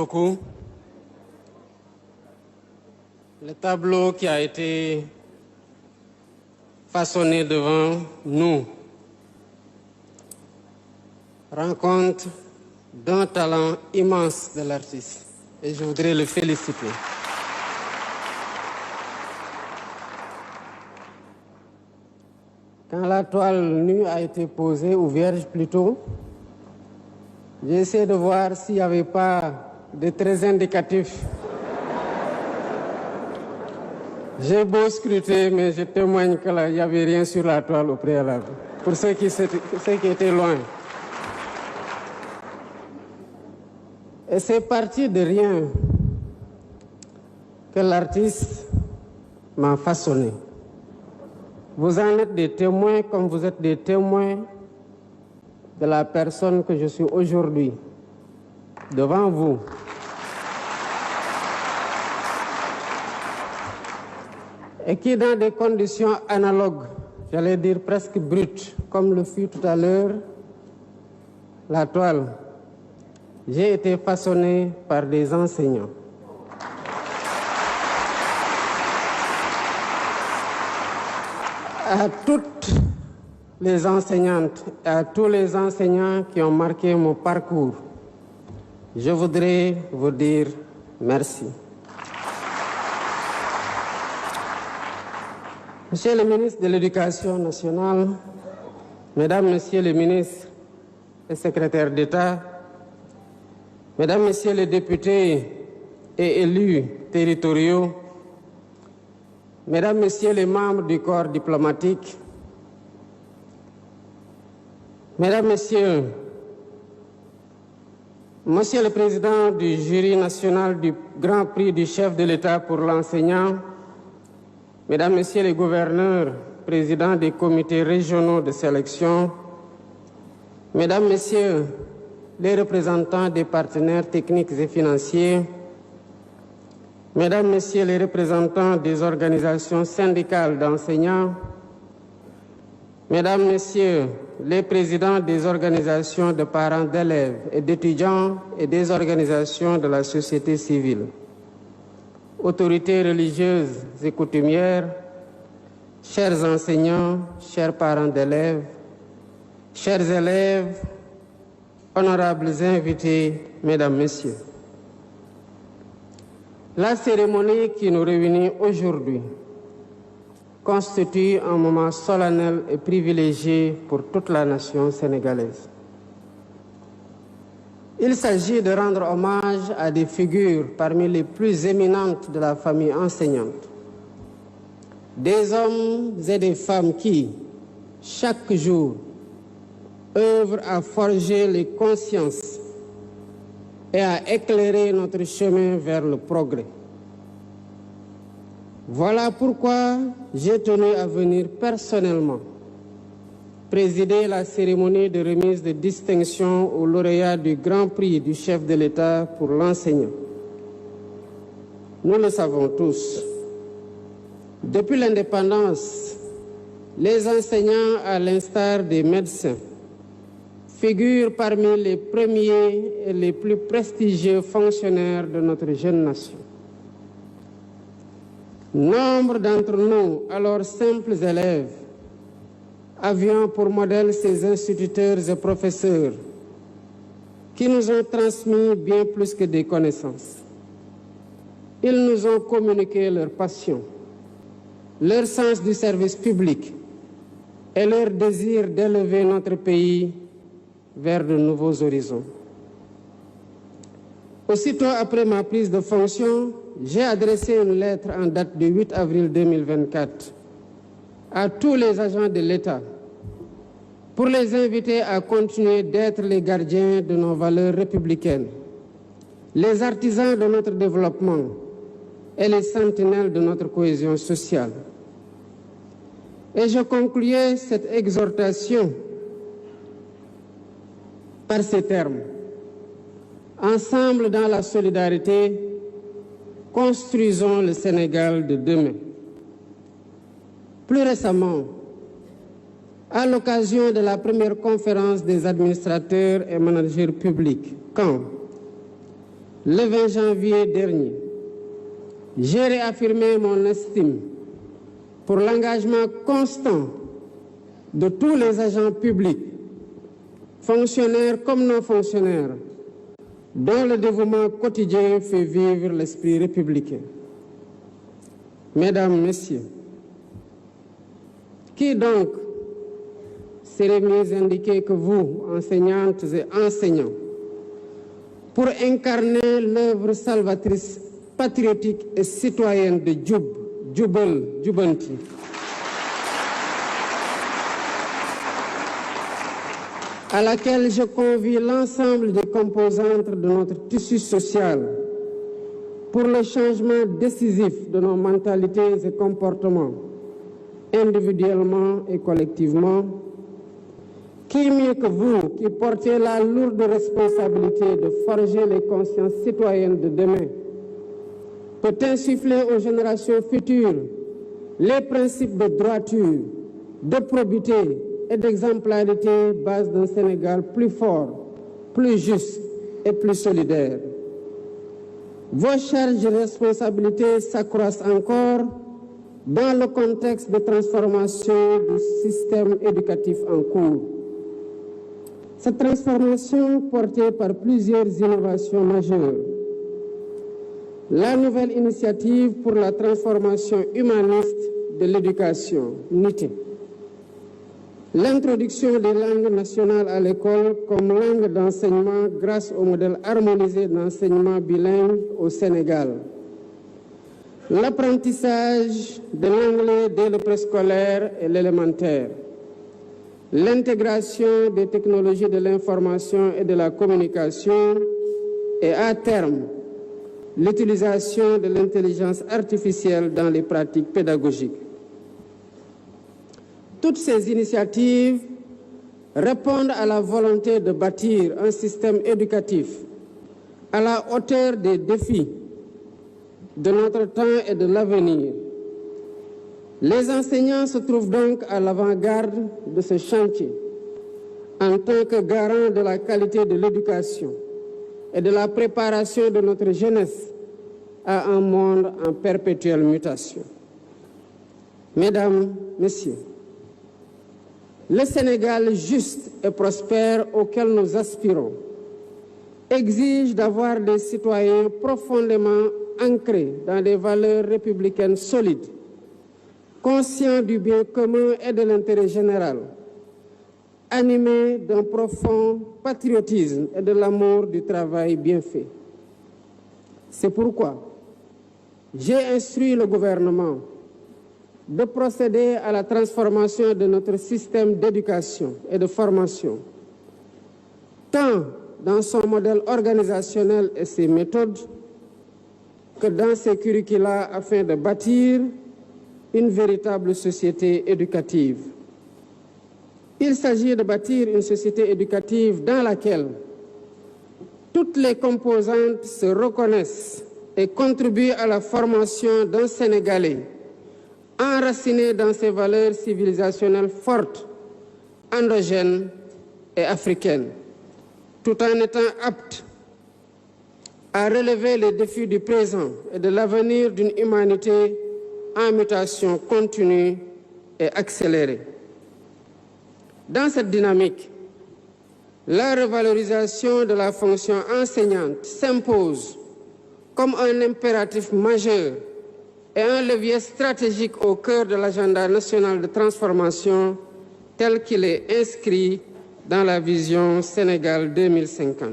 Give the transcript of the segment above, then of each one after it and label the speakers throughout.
Speaker 1: beaucoup. Le tableau qui a été façonné devant nous rend compte d'un talent immense de l'artiste et je voudrais le féliciter. Quand la toile nue a été posée, ou vierge plutôt, j'ai essayé de voir s'il n'y avait pas de très indicatif. J'ai beau scruter, mais je témoigne qu'il n'y avait rien sur la toile au préalable, pour ceux qui étaient loin. Et c'est parti de rien que l'artiste m'a façonné. Vous en êtes des témoins comme vous êtes des témoins de la personne que je suis aujourd'hui, devant vous. Et qui, dans des conditions analogues, j'allais dire presque brutes, comme le fut tout à l'heure la toile, j'ai été façonné par des enseignants. À toutes les enseignantes et à tous les enseignants qui ont marqué mon parcours, je voudrais vous dire merci. Monsieur le ministre de l'Éducation nationale, Mesdames, Messieurs les ministres et secrétaires d'État, Mesdames, Messieurs les députés et élus territoriaux, Mesdames, Messieurs les membres du corps diplomatique, Mesdames, Messieurs, Monsieur le Président du jury national du Grand Prix du chef de l'État pour l'enseignant, Mesdames, Messieurs les gouverneurs, présidents des comités régionaux de sélection, Mesdames, Messieurs les représentants des partenaires techniques et financiers, Mesdames, Messieurs les représentants des organisations syndicales d'enseignants, Mesdames, Messieurs les présidents des organisations de parents d'élèves et d'étudiants et des organisations de la société civile, autorités religieuses et coutumières, chers enseignants, chers parents d'élèves, chers élèves, honorables invités, Mesdames, Messieurs. La cérémonie qui nous réunit aujourd'hui constitue un moment solennel et privilégié pour toute la nation sénégalaise. Il s'agit de rendre hommage à des figures parmi les plus éminentes de la famille enseignante. Des hommes et des femmes qui, chaque jour, œuvrent à forger les consciences et à éclairer notre chemin vers le progrès. Voilà pourquoi j'ai tenu à venir personnellement présider la cérémonie de remise de distinction aux lauréats du Grand Prix du chef de l'État pour l'enseignant. Nous le savons tous. Depuis l'indépendance, les enseignants, à l'instar des médecins, figurent parmi les premiers et les plus prestigieux fonctionnaires de notre jeune nation. Nombre d'entre nous, alors simples élèves, avions pour modèle ces instituteurs et professeurs qui nous ont transmis bien plus que des connaissances. Ils nous ont communiqué leur passion, leur sens du service public et leur désir d'élever notre pays vers de nouveaux horizons. Aussitôt après ma prise de fonction, j'ai adressé une lettre en date du 8 avril 2024 à tous les agents de l'État pour les inviter à continuer d'être les gardiens de nos valeurs républicaines, les artisans de notre développement et les sentinelles de notre cohésion sociale. Et je concluais cette exhortation par ces termes. Ensemble dans la solidarité, construisons le Sénégal de demain. Plus récemment, à l'occasion de la première conférence des administrateurs et managers publics, quand, le 20 janvier dernier, j'ai réaffirmé mon estime pour l'engagement constant de tous les agents publics, fonctionnaires comme non fonctionnaires, dont le dévouement quotidien fait vivre l'esprit républicain. Mesdames, Messieurs, qui donc serait mieux indiqué que vous, enseignantes et enseignants, pour incarner l'œuvre salvatrice, patriotique et citoyenne de Jubal Jubanti, à laquelle je convie l'ensemble des composantes de notre tissu social pour le changement décisif de nos mentalités et comportements, individuellement et collectivement. Qui mieux que vous, qui portez la lourde responsabilité de forger les consciences citoyennes de demain, peut insuffler aux générations futures les principes de droiture, de probité et d'exemplarité, base d'un Sénégal plus fort, plus juste et plus solidaire. Vos charges et responsabilités s'accroissent encore dans le contexte de transformation du système éducatif en cours. Cette transformation portée par plusieurs innovations majeures. La nouvelle initiative pour la transformation humaniste de l'éducation, NITE. L'introduction des langues nationales à l'école comme langue d'enseignement grâce au modèle harmonisé d'enseignement bilingue au Sénégal. L'apprentissage de l'anglais dès le préscolaire et l'élémentaire. L'intégration des technologies de l'information et de la communication et à terme, l'utilisation de l'intelligence artificielle dans les pratiques pédagogiques. Toutes ces initiatives répondent à la volonté de bâtir un système éducatif à la hauteur des défis de notre temps et de l'avenir. Les enseignants se trouvent donc à l'avant-garde de ce chantier en tant que garant de la qualité de l'éducation et de la préparation de notre jeunesse à un monde en perpétuelle mutation. Mesdames, Messieurs, le Sénégal juste et prospère auquel nous aspirons exige d'avoir des citoyens profondément ancrés dans des valeurs républicaines solides, conscients du bien commun et de l'intérêt général, animés d'un profond patriotisme et de l'amour du travail bien fait. C'est pourquoi j'ai instruit le gouvernement de procéder à la transformation de notre système d'éducation et de formation, tant dans son modèle organisationnel et ses méthodes, que dans ses curricula afin de bâtir une véritable société éducative. Il s'agit de bâtir une société éducative dans laquelle toutes les composantes se reconnaissent et contribuent à la formation d'un Sénégalais enraciné dans ses valeurs civilisationnelles fortes, endogènes et africaines, tout en étant apte à relever les défis du présent et de l'avenir d'une humanité en mutation continue et accélérée. Dans cette dynamique, la revalorisation de la fonction enseignante s'impose comme un impératif majeur et un levier stratégique au cœur de l'agenda national de transformation tel qu'il est inscrit dans la vision Sénégal 2050.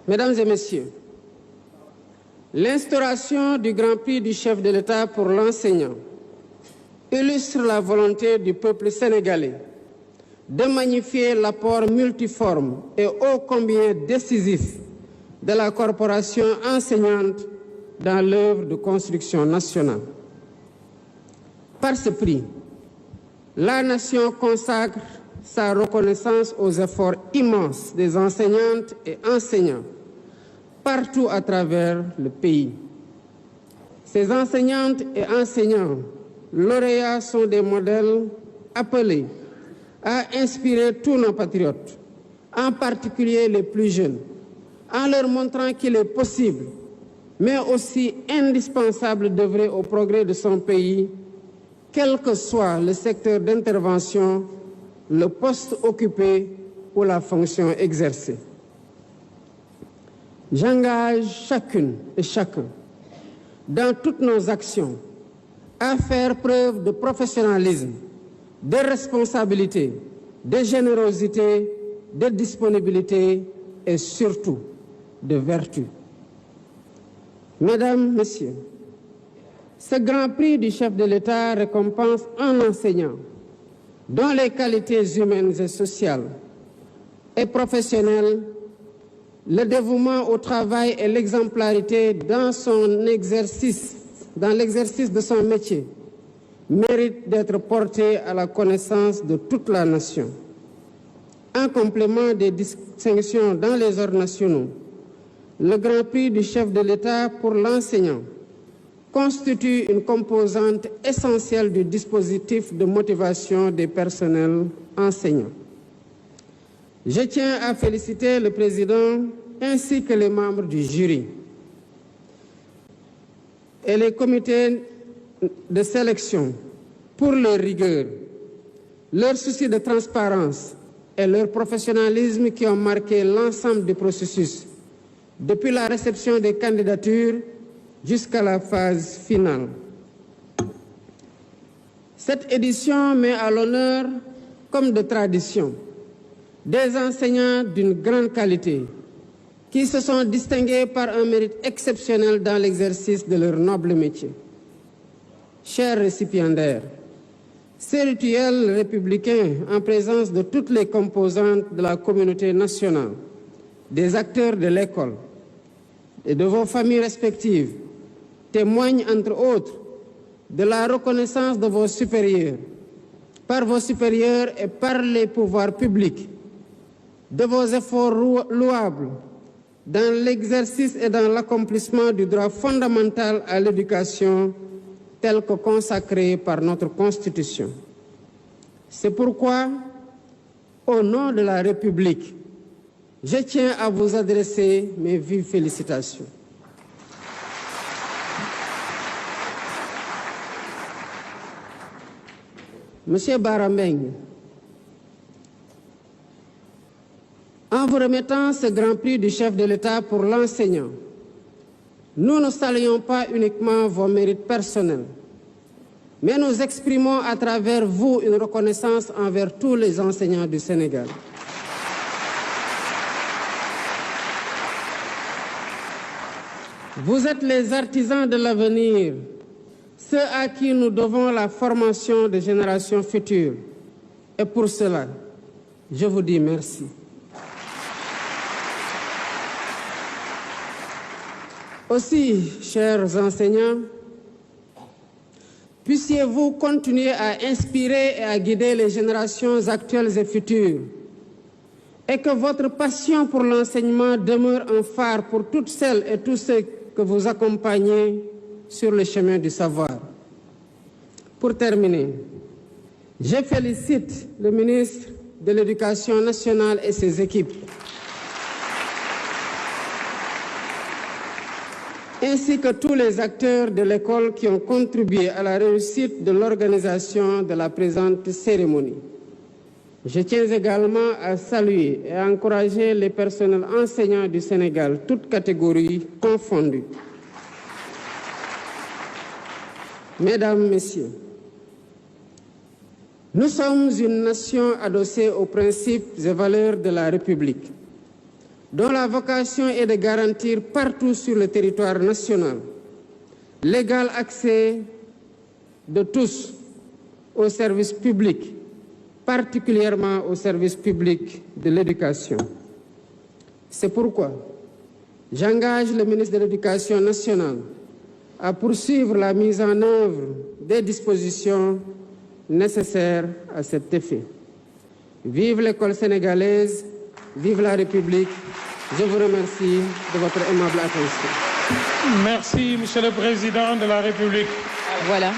Speaker 1: Mesdames et Messieurs, l'instauration du Grand Prix du chef de l'État pour l'enseignant illustre la volonté du peuple sénégalais de magnifier l'apport multiforme et ô combien décisif de la corporation enseignante dans l'œuvre de construction nationale. Par ce prix, la nation consacre sa reconnaissance aux efforts immenses des enseignantes et enseignants partout à travers le pays. Ces enseignantes et enseignants lauréats sont des modèles appelés à inspirer tous nos patriotes, en particulier les plus jeunes, en leur montrant qu'il est possible, mais aussi indispensable d'œuvrer au progrès de son pays, quel que soit le secteur d'intervention, le poste occupé ou la fonction exercée. J'engage chacune et chacun, dans toutes nos actions, à faire preuve de professionnalisme, de responsabilité, de générosité, de disponibilité et surtout de vertu. Mesdames, Messieurs, ce grand prix du chef de l'État récompense un enseignant dont les qualités humaines et sociales et professionnelles, le dévouement au travail et l'exemplarité dans l'exercice de son métier méritent d'être portés à la connaissance de toute la nation. En complément des distinctions dans les ordres nationaux, le Grand Prix du chef de l'État pour l'enseignant constitue une composante essentielle du dispositif de motivation des personnels enseignants. Je tiens à féliciter le président ainsi que les membres du jury et les comités de sélection pour leur rigueur, leur souci de transparence et leur professionnalisme qui ont marqué l'ensemble du processus, depuis la réception des candidatures jusqu'à la phase finale. Cette édition met à l'honneur, comme de tradition, des enseignants d'une grande qualité qui se sont distingués par un mérite exceptionnel dans l'exercice de leur noble métier. Chers récipiendaires, ces rituels républicains en présence de toutes les composantes de la communauté nationale, des acteurs de l'école et de vos familles respectives témoignent entre autres de la reconnaissance de vos supérieurs, par vos supérieurs et par les pouvoirs publics, de vos efforts louables dans l'exercice et dans l'accomplissement du droit fondamental à l'éducation tel que consacré par notre Constitution. C'est pourquoi, au nom de la République, je tiens à vous adresser mes vives félicitations. Monsieur Bara Mbengue, en vous remettant ce Grand Prix du chef de l'État pour l'enseignant, nous ne saluons pas uniquement vos mérites personnels, mais nous exprimons à travers vous une reconnaissance envers tous les enseignants du Sénégal. Vous êtes les artisans de l'avenir, ceux à qui nous devons la formation des générations futures. Et pour cela, je vous dis merci. Aussi, chers enseignants, puissiez-vous continuer à inspirer et à guider les générations actuelles et futures, et que votre passion pour l'enseignement demeure un phare pour toutes celles et tous ceux que vous accompagnez sur le chemin du savoir. Pour terminer, je félicite le ministre de l'Éducation nationale et ses équipes, ainsi que tous les acteurs de l'école qui ont contribué à la réussite de l'organisation de la présente cérémonie. Je tiens également à saluer et à encourager les personnels enseignants du Sénégal, toutes catégories confondues. Mesdames, Messieurs, nous sommes une nation adossée aux principes et valeurs de la République, dont la vocation est de garantir partout sur le territoire national l'égal accès de tous aux services publics, particulièrement au service public de l'éducation. C'est pourquoi j'engage le ministre de l'Éducation nationale à poursuivre la mise en œuvre des dispositions nécessaires à cet effet. Vive l'école sénégalaise, vive la République. Je vous remercie de votre aimable attention.
Speaker 2: Merci, Monsieur le Président de la République.
Speaker 3: Voilà.